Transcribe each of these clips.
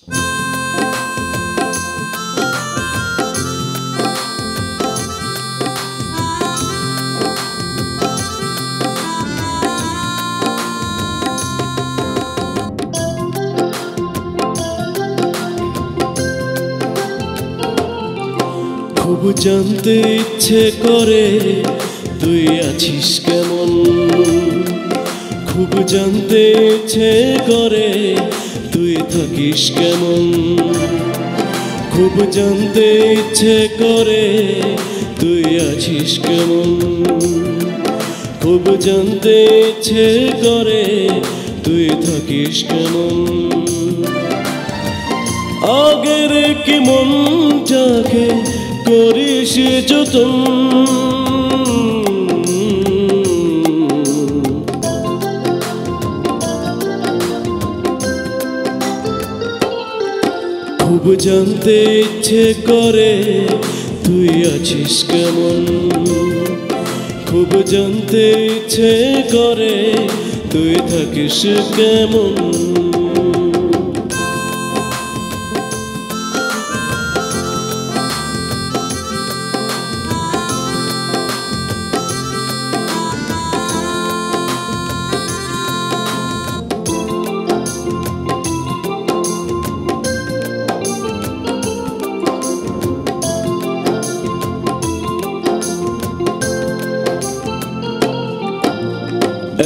খুব জানতে ইচ্ছে করে তুই আছিস কেমন, খুব জানতে ইচ্ছে করে তুই থাকিস কেমন, খুব জানতে ইচ্ছে করে তুই আছিস কেমন, খুব জানতে ইচ্ছে করে তুই থাকিস কেমন। আগের কি মনটাকে করিস যতন, খুব জানতে ইচ্ছে করে তুই আছিস কেমন, খুব জানতে ইচ্ছে করে তুই থাকিস কেমন।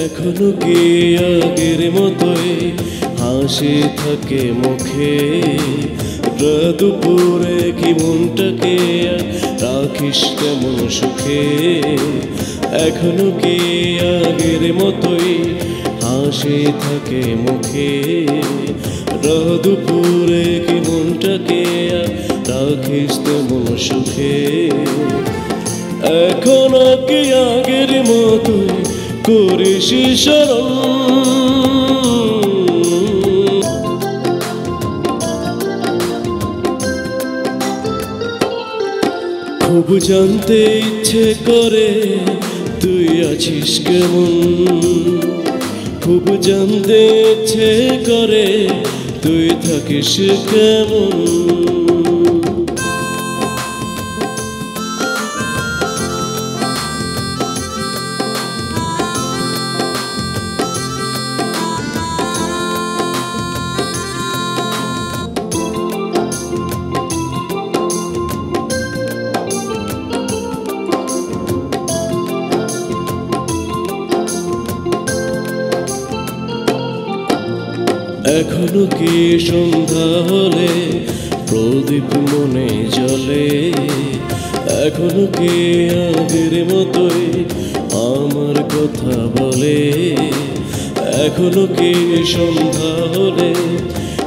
এখনো কি আগের মতোই হাসি থাকে মুখে, দুপুরে কি মনটাকে রাখিস কেমন সুখে, এখনো কি আগের মতোই হাসি থাকে মুখে, দুপুরে কি মনটাকে রাখিস তেমন সুখে, এখনো কি আগের মতোই করিস শরণ। খুব জানতে ইচ্ছে করে তুই আছিস কেমন, খুব জানতে ইচ্ছে করে তুই থাকিস কেমন। এখনো কি সন্ধ্যা হলে প্রদীপ মনে জ্বলে, এখনো কি আগের মতোই আমার কথা বলে, এখনো কি সন্ধ্যা হলে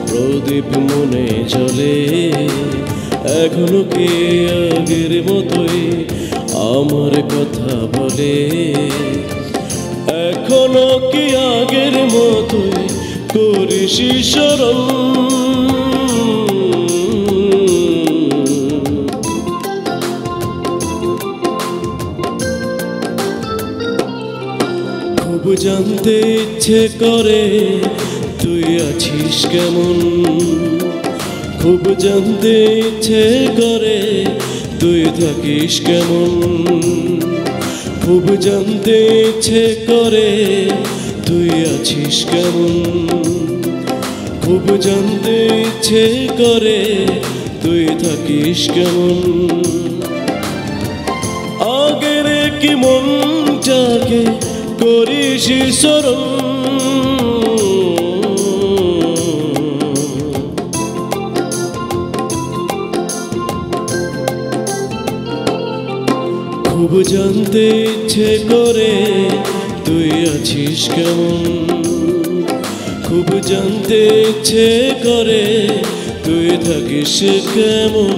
প্রদীপ মনে জ্বলে, এখনো কি আগের মতোই আমার কথা বলে, এখনো কি আগের মতোই করিস শরণ। খুব জানতে ইচ্ছে করে তুই আছিস কেমন, খুব জানতে ইচ্ছে করে তুই থাকিস কেমন, খুব জানতে ইচ্ছে করে তুই আছিস কেমন, খুব জানতে ইচ্ছে করে তুই থাকিস কেমন। আগের কি মনটাকে করিস শরণ, খুব জানতে ইচ্ছে করে তুই আছিস কেমন, খুব জানতে ইচ্ছে করে তুই থাকিস কেমন।